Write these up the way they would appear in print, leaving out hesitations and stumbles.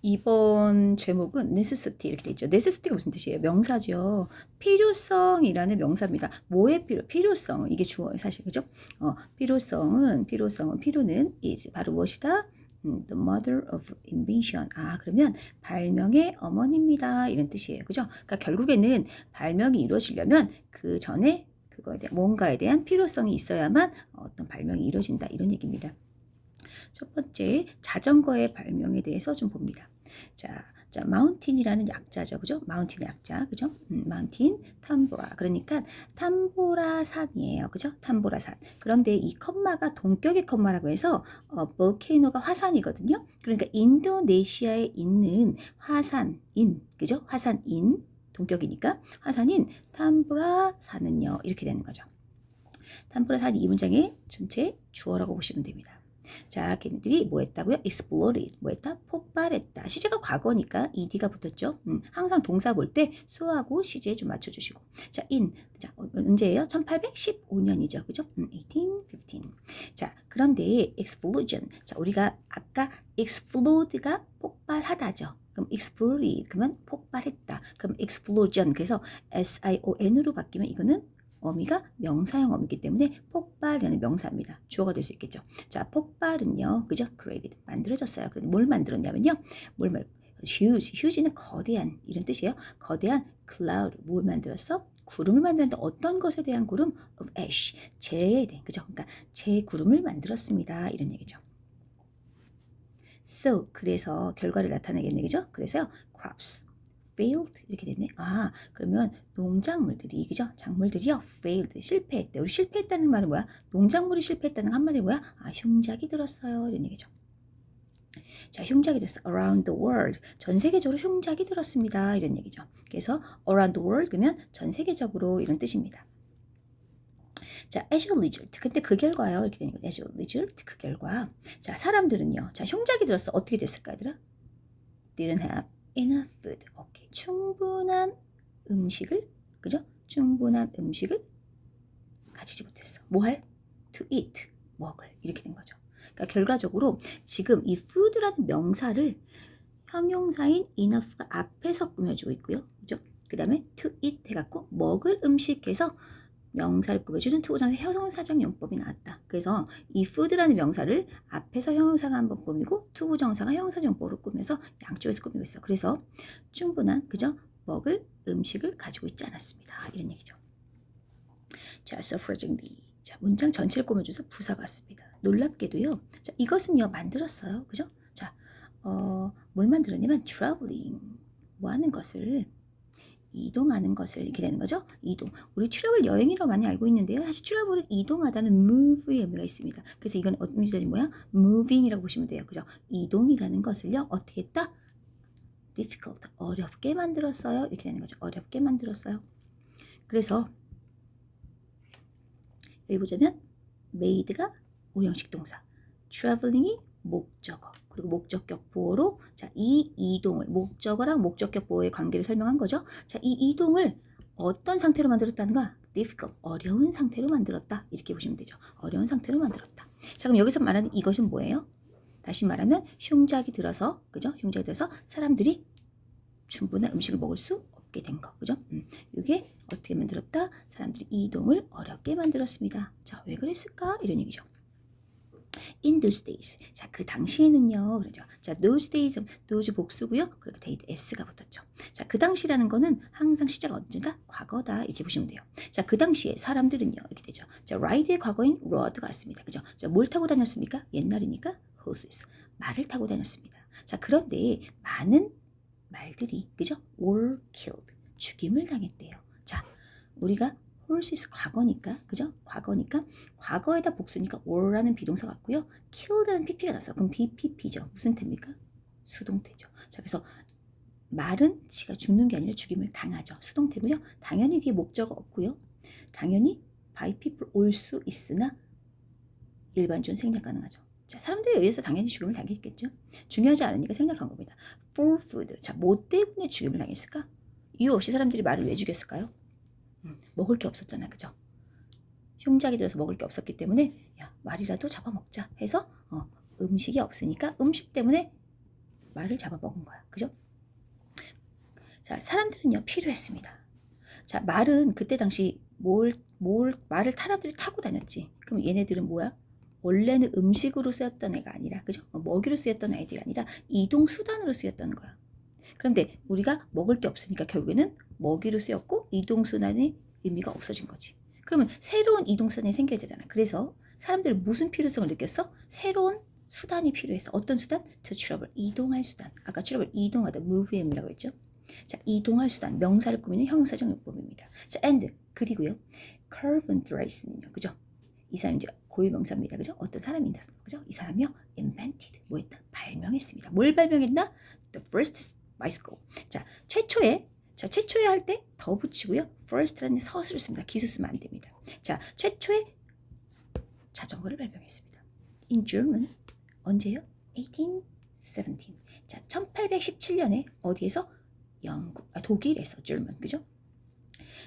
이번 제목은 necessity 이렇게 돼 있죠. necessity가 무슨 뜻이에요? 명사죠. 필요성이라는 명사입니다. 뭐의 필요성 이게 주어예요, 사실 그죠? 필요는 is 바로 무엇이다? The mother of invention. 그러면 발명의 어머니입니다. 이런 뜻이에요. 그죠? 그러니까 결국에는 발명이 이루어지려면 그 전에 그거에 대한 뭔가에 대한 필요성이 있어야만 어떤 발명이 이루어진다. 이런 얘기입니다. 첫 번째, 자전거의 발명에 대해서 좀 봅니다. 자, 마운틴이라는 약자죠. 그죠? 마운틴의 약자. 그죠? 마운틴, 탐보라. 그러니까 탐보라 산이에요. 그죠? 탐보라 산. 그런데 이 컴마가 동격의 컴마라고 해서 볼케이노가 화산이거든요. 그러니까 인도네시아에 있는 화산인, 그죠? 화산인, 동격이니까 화산인 탐보라 산은요. 이렇게 되는 거죠. 탐보라 산이 이 문장의 전체 주어라고 보시면 됩니다. 자, 걔네들이 뭐 했다고요? exploded. 뭐 했다? 폭발했다. 시제가 과거니까 ed가 붙었죠. 항상 동사 볼 때 수하고 시제에 좀 맞춰주시고. 자, 자, 언제예요? 1815년이죠. 그죠? 1815. 자, 그런데 explosion. 자, 우리가 아까 explode가 폭발하다죠. 그럼 explode 그러면 폭발했다. 그럼 explosion. 그래서 SION으로 바뀌면 이거는 어미가 명사형 어미이기 때문에 폭발이라는 명사입니다. 주어가 될 수 있겠죠. 자, 폭발은요, 그죠? created, 만들어졌어요. 그런데 뭘 만들었냐면요, huge는 거대한 이런 뜻이에요. 거대한 cloud, 뭘 만들었어? 구름을 만드는데 어떤 것에 대한 구름? of ash, 재에 대한, 그죠? 그러니까 재 구름을 만들었습니다. 이런 얘기죠. So, 그래서 결과를 나타내겠네, 그죠? 그래서요, crops. failed 이렇게 됐네. 그러면 농작물들이 그죠? 작물들이요 failed 실패했대. 우리 실패했다는 말은 뭐야? 농작물이 실패했다는 한마디 뭐야? 흉작이 들었어요. 이런 얘기죠. 자, 흉작이 들었어. around the world. 전 세계적으로 흉작이 들었습니다. 이런 얘기죠. 그래서 around the world 그러면 전 세계적으로 이런 뜻입니다. 자, as a result. 근데 그 결과요. 이렇게 되는 거예요. as a result. 그 결과. 자, 사람들은요. 자, 흉작이 들었어. 어떻게 됐을까, 얘들아? didn't have enough food. 오케이. 충분한 음식을, 그죠? 충분한 음식을 가지지 못했어. 뭐 할? to eat. 먹을. 이렇게 된 거죠. 그러니까 결과적으로 지금 이 food라는 명사를 형용사인 enough가 앞에서 꾸며주고 있고요. 그죠? 그 다음에 to eat 해갖고 먹을 음식에서 명사를 꾸며주는 투부정사 형용사적 용법이 나왔다. 그래서 이 food라는 명사를 앞에서 형용사가 한번 꾸미고 투부정사가 형용사적 용법으로 꾸며서 양쪽에서 꾸미고 있어. 그래서 충분한 그죠? 먹을 음식을 가지고 있지 않았습니다. 이런 얘기죠. 자, surprisingly. 자, 문장 전체를 꾸며줘서 부사가 왔습니다. 놀랍게도요. 자, 이것은요 만들었어요. 그죠? 자, 뭘 만들었냐면 traveling. 뭐 하는 것을 이동하는 것을 이렇게 되는 거죠. 이동. 우리 트래블 여행이라고 많이 알고 있는데요. 사실 트래블은 이동하다는 move의 의미가 있습니다. 그래서 이건 어떤 문제들이 뭐야? moving이라고 보시면 돼요. 그죠? 이동이라는 것을요. 어떻게 했다? difficult. 어렵게 만들었어요. 이렇게 되는 거죠. 어렵게 만들었어요. 그래서 여기 보자면 made가 오형식 동사, traveling이 목적어, 그리고 목적격 보어로 자, 이 이동을 목적어랑 목적격 보어의 관계를 설명한 거죠. 자, 이 이동을 어떤 상태로 만들었다는가? difficult, 어려운 상태로 만들었다. 이렇게 보시면 되죠. 어려운 상태로 만들었다. 자, 그럼 여기서 말하는 이것은 뭐예요? 다시 말하면 흉작이 들어서, 그죠? 흉작이 들어서 사람들이 충분한 음식을 먹을 수 없게 된 거, 그죠? 이게 어떻게 만들었다? 사람들이 이동을 어렵게 만들었습니다. 자, 왜 그랬을까? 이런 얘기죠. In those days. 자, 그 당시에는요. 그러죠. 자, those days, those 복수고요. 그리고 date s가 붙었죠. 자, 그 당시라는 거는 항상 시제가 언제다? 과거다. 이렇게 보시면 돼요. 자, 그 당시에 사람들은요. 이렇게 되죠. 자, ride의 과거인 rode가 왔습니다. 그죠? 자, 뭘 타고 다녔습니까? 옛날이니까 horses. 말을 타고 다녔습니다. 자, 그런데 많은 말들이 그죠? were killed. 죽임을 당했대요. 자, 우리가 horses 과거니까 그죠? 과거니까 과거에다 복수니까 were라는 비동사 같고요. killed라는 pp가 났어요. 그럼 bpp죠. 무슨 태입니까? 수동태죠. 자, 그래서 말은 지가 죽는 게 아니라 죽임을 당하죠. 수동태고요. 당연히 뒤에 목적어 없고요. 당연히 by people 올 수 있으나 일반적으로 생략 가능하죠. 자, 사람들에 의해서 당연히 죽임을 당했겠죠. 중요하지 않으니까 생략한 겁니다. for food. 자, 뭐 때문에 죽임을 당했을까? 이유 없이 사람들이 말을 왜 죽였을까요? 먹을 게 없었잖아. 그죠? 흉작이 들어서 먹을 게 없었기 때문에 야, 말이라도 잡아먹자 해서 음식이 없으니까 음식 때문에 말을 잡아먹은 거야. 그죠? 자, 사람들은요, 필요했습니다. 자, 말은 그때 당시 말을 사람들이 타고 다녔지. 그럼 얘네들은 뭐야? 원래는 음식으로 쓰였던 애가 아니라, 그죠? 먹이로 쓰였던 애들이 아니라 이동 수단으로 쓰였던 거야. 그런데 우리가 먹을 게 없으니까 결국에는 먹이로 쓰였고 이동 수단의 의미가 없어진 거지. 그러면 새로운 이동 수단이 생겨야 되잖아. 그래서 사람들은 무슨 필요성을 느꼈어? 새로운 수단이 필요했어. 어떤 수단? To travel, 이동할 수단. 아까 travel, 이동하다, move이라고 했죠. 자, 이동할 수단, 명사를 꾸미는 형용사적 용법입니다. 자, and, 그리고요. curve and race는요. 그죠? 이 사람이 이제 고유명사입니다. 그죠? 어떤 사람이 있다. 그죠? 이 사람이요. invented, 뭐 했다? 발명했습니다. 뭘 발명했나? The first bicycle. 자, 최초에 할 때 더 붙이고요. first라는 서술을 씁니다. 기수 쓰면 안 됩니다. 자, 최초에 자전거를 발명했습니다. In German, 언제요? 1817. 자, 1817년에 어디에서? 독일에서 German, 그죠?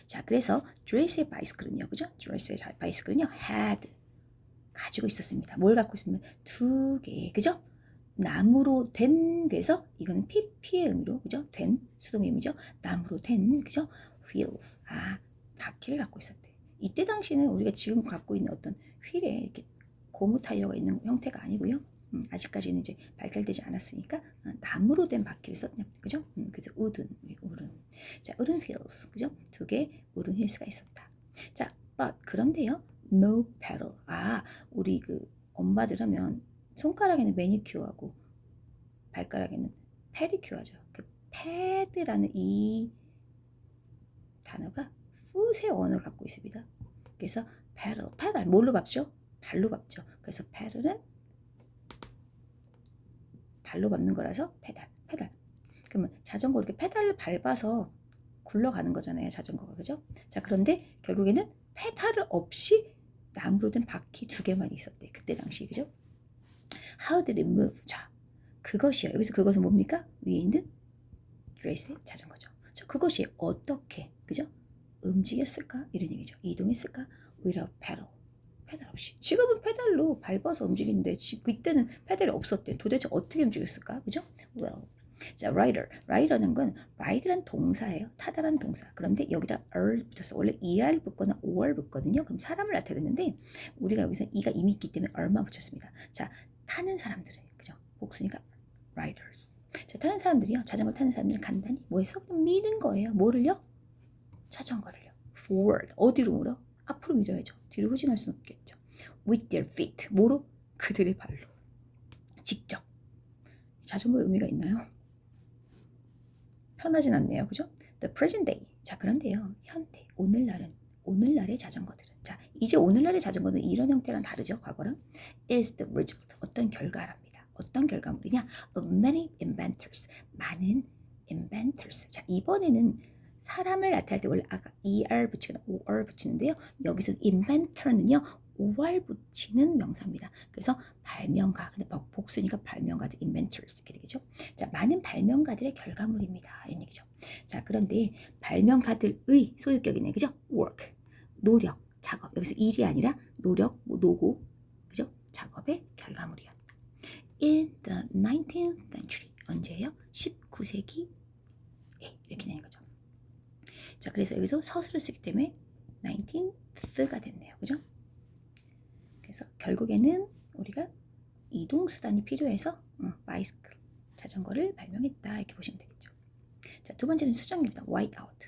자, 그래서 드레스의 바이스클은요, 그죠? 드레스의 바이스클은요, had, 가지고 있었습니다. 뭘 갖고 있으면 두 개, 그죠? 나무로 된, 그래서 이거는 pp의 의미로, 그죠? 된, 수동의 의미죠? 나무로 된, 그죠? wheels, 바퀴를 갖고 있었대. 이때 당시는 우리가 지금 갖고 있는 어떤 휠에 이렇게 고무 타이어가 있는 형태가 아니고요. 아직까지는 이제 발달되지 않았으니까 나무로 된 바퀴를 썼냐, 그죠? 그래서 우든. 자, 우든 wheels, 그죠? 두 개 우든 휠스가 있었다. 자, but 그런데요, no pedal. 우리 그 엄마들 하면 손가락에는 매니큐어하고 발가락에는 페디큐어죠. 그 패드라는 이 단어가 풋의 원어를 갖고 있습니다. 그래서 페달 뭘로 밟죠? 발로 밟죠. 그래서 페달은 발로 밟는 거라서 페달. 그러면 자전거 이렇게 페달을 밟아서 굴러가는 거잖아요, 자전거가. 그죠? 자, 그런데 결국에는 페달을 없이 나무로 된 바퀴 두 개만 있었대. 그때 당시. 그죠? How did it move? 자, 그것이요. 여기서 그것은 뭡니까? 위에 있는 드레스의 자전거죠. 자, 그것이 어떻게, 그죠? 움직였을까? 이런 얘기죠. 이동했을까? Without pedal. 페달 없이. 지금은 페달로 밟아서 움직이는데 그때는 페달이 없었대. 도대체 어떻게 움직였을까? 그죠? Well. 자, rider는 건 ride란 동사예요. 타다란 동사. 그런데 여기다 er 붙었어. 원래 er 붙거나 or 붙거든요. 그럼 사람을 나타내는데 우리가 여기서 e가 이미 있기 때문에 er만 붙였습니다. 자, 타는 사람들을, 그죠? 복수니까 riders. 자, 타는 사람들이요. 자전거 타는 사람들은 간단히 뭐 했어? 그냥 미는 거예요. 뭐를요? 자전거를요. forward. 어디로 밀어? 앞으로 밀어야죠. 뒤로 후진할 수는 없겠죠. with their feet. 뭐로? 그들의 발로. 직접. 자전거의 의미가 있나요? 편하진 않네요. 그죠? The present day. 자, 그런데요. 현대. 오늘날의 자전거들은. 자, 이제 오늘날의 자전거는 이런 형태랑 다르죠. 과거랑. is the result. 어떤 결과랍니다. 어떤 결과물이냐? of many inventors. 많은 inventors. 자, 이번에는 사람을 나타낼 때 원래 아까 er 붙이거나 or 붙이는데요. 여기서 inventor는요. or 붙이는 명사입니다. 그래서 발명가, 근데 복수니까 발명가들, inventors 이렇게 되겠죠. 자, 많은 발명가들의 결과물입니다. 이런 얘기죠. 자, 그런데 발명가들의 소유격이네, 그죠? work, 노력, 작업. 여기서 일이 아니라 노력, 노고, 그죠? 작업의 결과물이었다. In the 19th century. 언제예요? 19세기에 이렇게 되는 거죠. 자, 그래서 여기서 서술을 쓰기 때문에 19th가 됐네요. 그죠? 그래서 결국에는 우리가 이동수단이 필요해서 바이스클, 자전거를 발명했다. 이렇게 보시면 되겠죠. 자, 두 번째는 수정입니다. whiteout.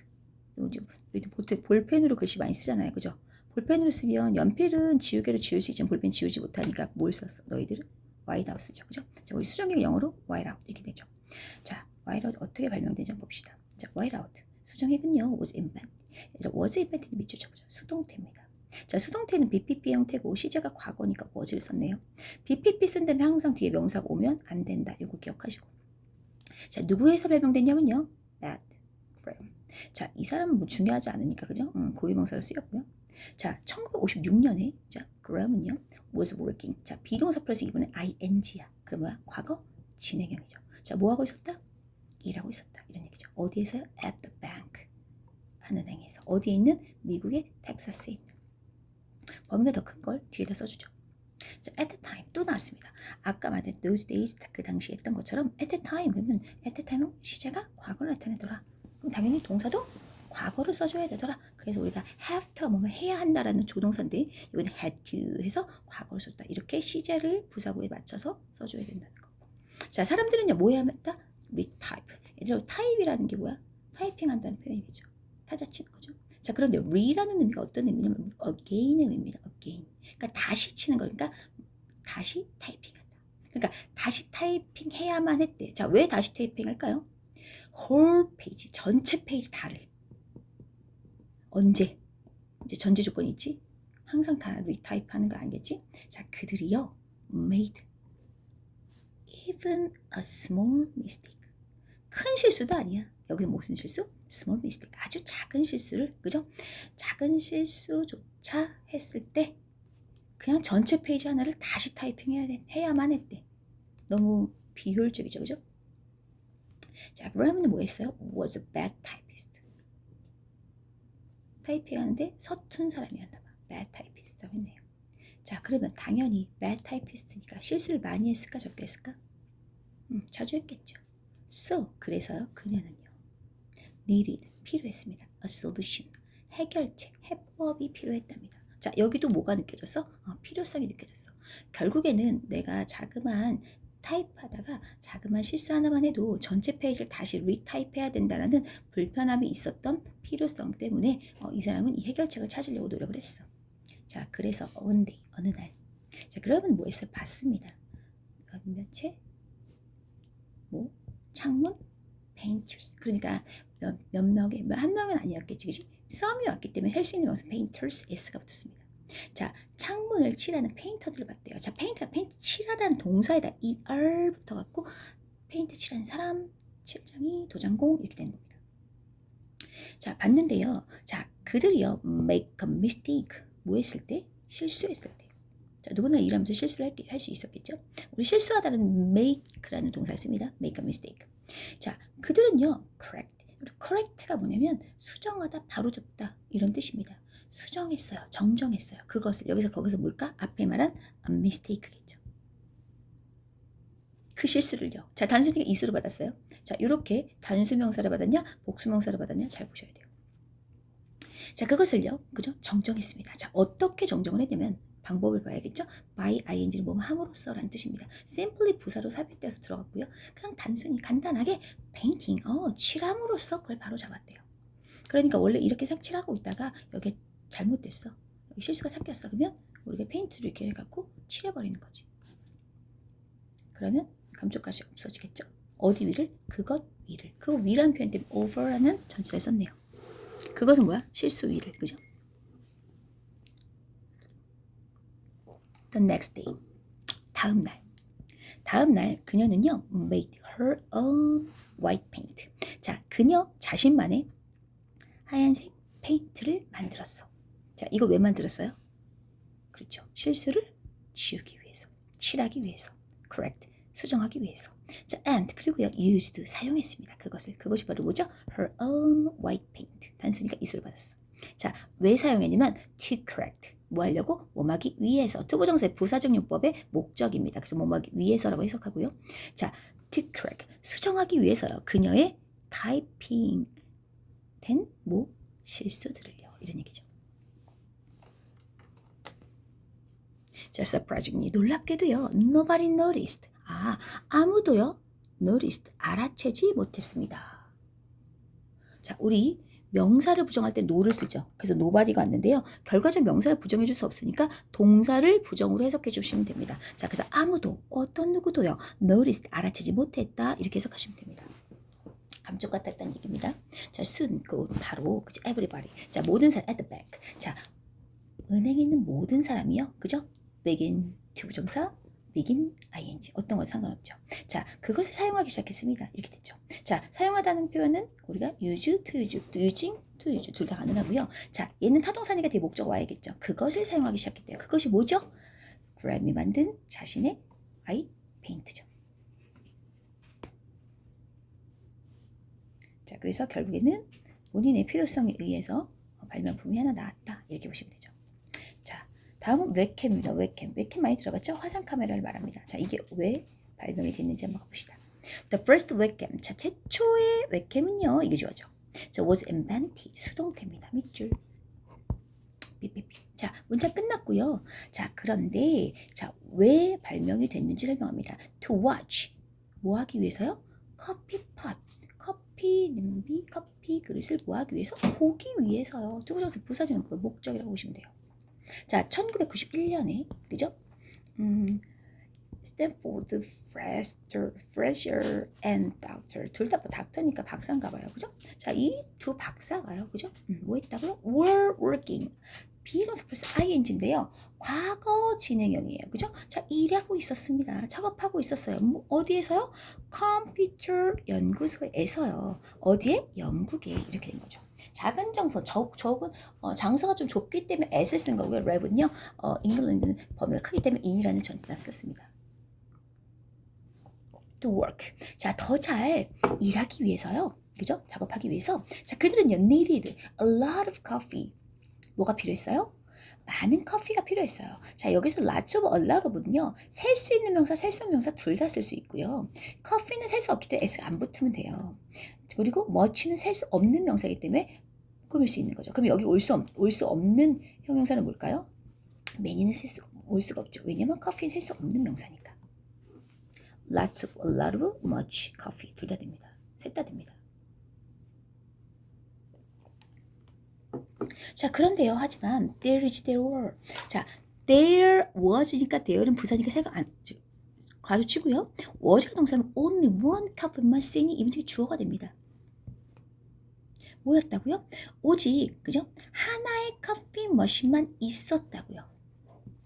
볼펜으로 글씨 많이 쓰잖아요. 그죠? 볼펜으로 쓰면 연필은 지우개로 지울 수 있지만 볼펜 지우지 못하니까 뭘 썼어? 너희들은 whiteout 쓰죠. 그죠? 자, 우리 수정기는 영어로 whiteout 이렇게 되죠. 자, whiteout 어떻게 발명된지 한번 봅시다. 자, whiteout. 수정액은요, was invented 밑줄 쳐보자. 수동태입니다. 자, 수동태는 BPP 형태고 시제가 과거니까 was를 썼네요. BPP 쓴 다음에 항상 뒤에 명사가 오면 안 된다. 이거 기억하시고. 자, 누구에서 발명됐냐면요. that, from. 자, 이 사람은 뭐 중요하지 않으니까, 그죠? 고유명사로 쓰였고요. 자, 1956년에, 자, Graham은요, was working. 자, 비동사 플러스 이번에 ing야. 그럼 뭐야? 과거 진행형이죠. 자, 뭐 하고 있었다? 일하고 있었다. 이런 얘기죠. 어디에서요? At the bank. 한은행에서. 어디에 있는? 미국의 텍사스에 있는. 범위가 더 큰 걸 뒤에다 써주죠. 자, at the time 또 나왔습니다. 아까 말한 those days 그 당시 했던 것처럼 at the time 그러면 at the time은 시제가 과거를 나타내더라. 그럼 당연히 동사도 과거를 써줘야 되더라. 그래서 우리가 have to가 뭐뭐 해야 한다라는 조동사인데 이거는 had to 해서 과거를 썼다. 이렇게 시제를 부사구에 맞춰서 써줘야 된다는 거. 자, 사람들은요 뭐 해야 한다? retype. 얘들아 타입이라는 게 뭐야? 타이핑한다는 표현이겠죠. 타자 치는 거죠. 자, 그런데 re라는 의미가 어떤 의미냐면 again의 의미입니다. again. 그러니까 다시 치는 거니까 다시 타이핑한다. 그러니까 다시 타이핑해야만 했대. 자, 왜 다시 타이핑할까요? whole 페이지, 전체 페이지 다를. 언제? 이제 전제 조건이 있지? 항상 다 리타입하는 거 아니겠지? 자, 그들이요 made even a small mistake. 큰 실수도 아니야. 여기는 무슨 실수? small mistake. 아주 작은 실수를, 그죠? 작은 실수조차 했을 때 그냥 전체 페이지 하나를 다시 타이핑해야만 했대. 너무 비효율적이죠, 그죠? 자, 브라이먼은 뭐 했어요? was a bad typist. 타이핑하는데 서툰 사람이었나 봐. bad typist라고 했네요. 자, 그러면 당연히 bad typist니까 실수를 많이 했을까 적게 했을까? 자주 했겠죠. So, 그래서요, 그녀는요 needed, 필요했습니다. a solution, 해결책, 해법이 필요했답니다. 자, 여기도 뭐가 느껴졌어? 필요성이 느껴졌어. 결국에는 내가 자그마한 타입하다가 자그마한 실수 하나만 해도 전체 페이지를 다시 리타입해야 된다는 불편함이 있었던 필요성 때문에 이 사람은 이 해결책을 찾으려고 노력을 했어. 자, 그래서 one day, 어느 날. 자, 그러면 뭐 했어? 봤습니다. 몇몇 채? 뭐? 창문? painters. 그러니까 몇 명의, 한 명은 아니었겠지, 그치? 썸이 왔기 때문에 살 수 있는 명사 painters, s가 붙었습니다. 자, 창문을 칠하는 페인터들을 봤대요. 자, 페인트 칠하다는 동사에다 er 붙어갖고 페인트 칠하는 사람, 칠장이, 도장공 이렇게 되는 겁니다. 자, 봤는데요. 자, 그들이요 make a mistake. 뭐 했을 때? 실수했을 때. 자, 누구나 일하면서 실수를 할 수 있었겠죠? 우리 실수하다는 make라는 동사를 씁니다. make a mistake. 자, 그들은요 correct. correct가 뭐냐면 수정하다, 바로잡다 이런 뜻입니다. 수정했어요. 정정했어요. 그것을 여기서 거기서 뭘까? 앞에 말한 a mistake겠죠. 그 실수를요. 자, 단순히 이수로 받았어요. 자, 이렇게 단수명사를 받았냐, 복수명사를 받았냐 잘 보셔야 돼요. 자, 그것을요, 그죠? 정정했습니다. 자, 어떻게 정정을 했냐면 방법을 봐야겠죠? by ing는 뭐뭐 함으로써라는 뜻입니다. simply 부사로 삽입되어서 들어갔고요. 그냥 단순히 간단하게 painting, 칠함으로써 그걸 바로 잡았대요. 그러니까 원래 이렇게 칠하고 있다가 여기 잘못됐어. 여기 실수가 삭혔어. 그러면 우리가 페인트를 이렇게 해갖고 칠해버리는 거지. 그러면 감쪽같이 없어지겠죠? 어디 위를? 그것 위를. 그 위라는 표현 때문에 over라는 전치사를 썼네요. 그것은 뭐야? 실수 위를. 그죠? The next day. 다음 날 그녀는요 made her own white paint. 자, 그녀 자신만의 하얀색 페인트를 만들었어. 자, 이거 왜 만들었어요? 그렇죠. 실수를 지우기 위해서, 칠하기 위해서, correct, 수정하기 위해서. 자, and 그리고요 used, 사용했습니다. 그것이 바로 뭐죠? her own white paint. 단순히가 이수를 받았어. 자, 왜 사용했냐면 to correct, 뭐 하려고? 뭐하기 위해서. 투부정사의 부사적 용법의 목적입니다. 그래서 뭐하기 위해서라고 해석하고요. 자, to correct, 수정하기 위해서요. 그녀의 타이핑 된 뭐 실수들을요. 이런 얘기죠. 자, surprisingly, 놀랍게도요. Nobody noticed. 아무도요. noticed, 알아채지 못했습니다. 자, 우리 명사를 부정할 때 no를 쓰죠. 그래서 nobody가 왔는데요. 결과적 명사를 부정해 줄 수 없으니까 동사를 부정으로 해석해 주시면 됩니다. 자, 그래서 아무도, 어떤 누구도요. noticed, 알아채지 못했다. 이렇게 해석하시면 됩니다. 감쪽 같았다는 얘기입니다. 자, soon, 바로, 그죠? everybody. 자, 모든 사람, at the back. 자, 은행에 있는 모든 사람이요. 그죠? begin, 투부정사, begin, ing. 어떤 건 상관없죠. 자, 그것을 사용하기 시작했습니다. 이렇게 됐죠. 자, 사용하다는 표현은 우리가 use, to use, using, to use 둘 다 가능하고요. 자, 얘는 타동사니까 뒤에 목적 와야겠죠. 그것을 사용하기 시작했대요. 그것이 뭐죠? 브라임이 만든 자신의 white paint죠. 자, 그래서 결국에는 본인의 필요성에 의해서 발명품이 하나 나왔다. 이렇게 보시면 되죠. 자, 다음은 웹캠입니다. 웹캠. 웹캠 많이 들어봤죠? 화상 카메라를 말합니다. 자, 이게 왜 발명이 됐는지 한번 봅시다. The first webcam. 자, 최초의 웹캠은요. 이게 주어져. 자, was invented. 수동태입니다. 밑줄. 삐삐삐. 자, 문장 끝났고요. 자, 그런데 자, 왜 발명이 됐는지 설명합니다. To watch. 뭐 하기 위해서요? 커피팟. 커피 냄비, 커피 그릇을 뭐 하기 위해서? 보기 위해서요. 투부정사 부사적인 목적이라고 보시면 돼요. 자, 1991년에 그죠? 스탠포드 프레셔 앤 닥터 둘 다 닥터니까 박사인가 봐요. 그죠? 자, 이 두 박사가요. 그죠? 뭐 했다고요? were working 비동사 플러스 ing인데요. 과거 진행형이에요. 그죠? 자, 일하고 있었습니다. 작업하고 있었어요. 뭐, 어디에서요? 컴퓨터 연구소에서요. 어디에? 영국에. 이렇게 된 거죠. 작은 정서, 적은 장소가 좀 좁기 때문에 s를 쓴 거고요. 랩은요, 잉글랜드는 범위가 크기 때문에 in이라는 전치사 썼습니다. to work. 자, 더 잘 일하기 위해서요. 그죠? 작업하기 위해서. 자, 그들은요, needed a lot of coffee. 뭐가 필요했어요? 많은 커피가 필요했어요. 자, 여기서 lots of a lot of는요, 셀 수 있는 명사, 셀 수 없는 명사 둘 다 쓸 수 있고요. 커피는 셀 수 없기 때문에 s가 안 붙으면 돼요. 그리고 much는 셀 수 없는 명사이기 때문에 꾸밀 수 있는 거죠. 그럼 여기 올 수 없는 형용사는 뭘까요? many는 올 수가 없죠. 왜냐면 커피는 셀 수 없는 명사니까. lots of, a lot of, much, coffee 둘 다 됩니다. 셋 다 됩니다. 자, 그런데요. 하지만 there is, there were. 자, there was니까 there는 부사니까 생각 안 가로치고요. was가 동사면 only one cup만 쓰니 이분들이 주어가 됩니다. 뭐였다고요? 오직 그죠? 하나의 커피 머신만 있었다고요.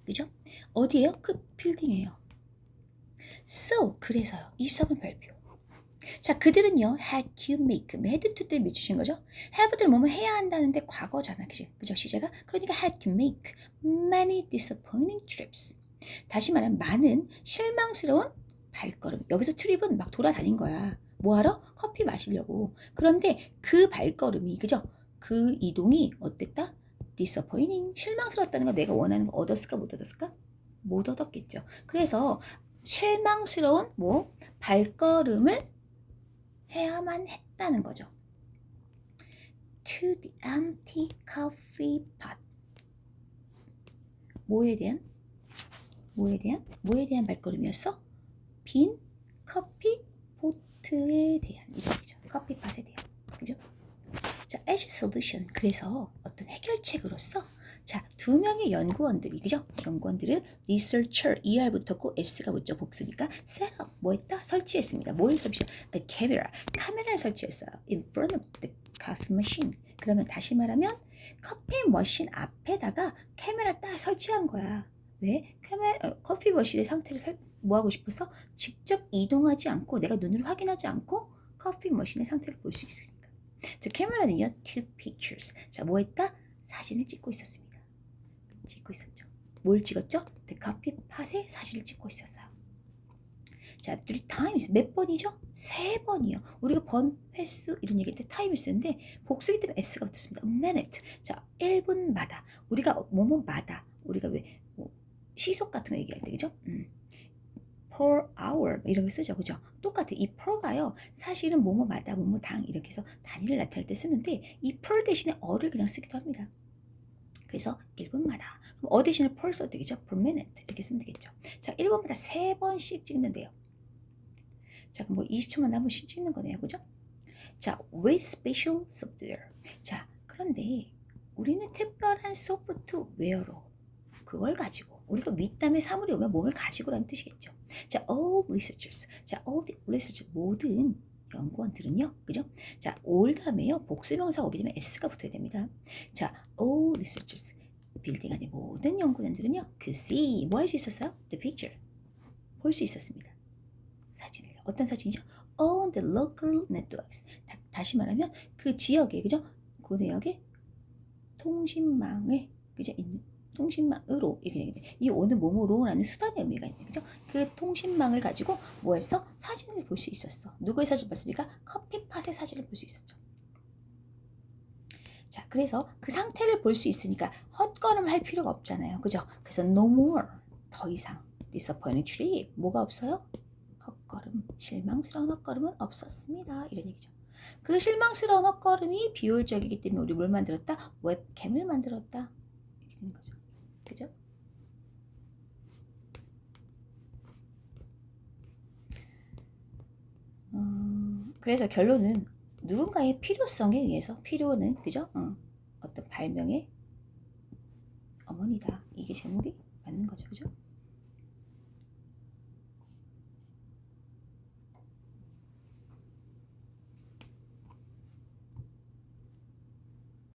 그죠? 어디에요? 그 빌딩이에요. So 그래서요. 24번 별표. 자, 그들은요, had to make, had to 때문에 주신 거죠? have를 뭐뭐 해야 한다는데 과거잖아, 그죠? 시제가? 그러니까 had to make many disappointing trips. 다시 말하면 많은 실망스러운 발걸음. 여기서 트립은 막 돌아다닌 거야. 뭐하러? 커피 마시려고. 그런데 그 발걸음이, 그죠? 그 이동이 어땠다? disappointing. 실망스러웠다는 거 내가 원하는 거 얻었을까, 못 얻었을까? 못 얻었겠죠. 그래서 실망스러운 발걸음을 해야만 했다는 거죠. To the empty coffee pot. 뭐에 대한 발걸음이었어? 빈 커피 포트에 대한 이름이죠. 커피 팟에 대한. 그죠? 자, as a solution. 그래서 어떤 해결책으로서 자, 두 명의 연구원들이, 그죠? 연구원들은 researcher, er 붙었고 s가 붙죠. 복수니까 set up, 뭐 했다? 설치했습니다. 뭘 설치했어요? A camera, 카메라를 설치했어요. In front of the coffee machine. 그러면 다시 말하면 커피 머신 앞에다가 카메라를 딱 설치한 거야. 왜? 커피 머신의 상태를 뭐 하고 싶어서? 직접 이동하지 않고 내가 눈으로 확인하지 않고 커피 머신의 상태를 볼 수 있으니까. 저 카메라는요, took pictures. 자, 뭐 했다? 사진을 찍고 있었습니다. 찍고 있었죠. 뭘 찍었죠? The coffee pot의 사진을 찍고 있었어요. 자, 3times 몇 번이죠? 3번이요. 우리가 번, 횟수 이런 얘기할 때 time을 쓰는데 복수기 때문에 s가 붙었습니다. A minute. 자, 1분마다. 우리가 뭐뭐마다. 우리가 왜 시속 같은 거 얘기할 때 그죠? per hour 이런 거 쓰죠. 그죠? 똑같아. 이 per가요. 사실은 뭐뭐마다 뭐뭐당 이렇게 해서 단위를 나타낼 때 쓰는데 이 per 대신에 어를 그냥 쓰기도 합니다. 그래서 1분마다. 그럼 대신에 per 써도 되겠죠? per minute 이렇게 쓰면 되겠죠. 자, 1분마다 3번씩 찍는데요. 자, 그럼 20초만 한 번씩 찍는 거네요. 그죠? 자, with special software. 자, 그런데 우리는 특별한 소프트웨어로 그걸 가지고 우리가 윗담에 사물이 오면 몸을 가지고라는 뜻이겠죠. 자, all researchers. 자, all the researchers 모든 연구원들은요. 그죠? 자, all 다음에요. 복수명사가 오게 되면 s가 붙어야 됩니다. 자, all researchers. 빌딩 안에 모든 연구원들은요. could see. 뭐 할 수 있었어요? The picture. 볼 수 있었습니다. 사진을. 어떤 사진이죠? On the local networks. 다시 말하면 그 지역에, 그죠? 그 내역에 통신망에, 그죠? 있는 통신망으로 이렇게 되는데 이 오는 뭐뭐로라는 수단의 의미가 있는 거죠. 그 통신망을 가지고 뭐 했어? 사진을 볼 수 있었어. 누구의 사진 봤습니까? 커피팟의 사진을 볼 수 있었죠. 자, 그래서 그 상태를 볼 수 있으니까 헛걸음을 할 필요가 없잖아요. 그죠? 그래서 no more. 더 이상. disappointing trip. 뭐가 없어요? 헛걸음. 실망스러운 헛걸음은 없었습니다. 이런 얘기죠. 그 실망스러운 헛걸음이 비효율적이기 때문에 우리 뭘 만들었다? 웹캠을 만들었다. 이렇게 되는 거죠. 그죠? 그래서 결론은 누군가의 필요성에 의해서 필요는 그죠? 어떤 발명의 어머니다. 이게 제목이 맞는 거죠. 그죠?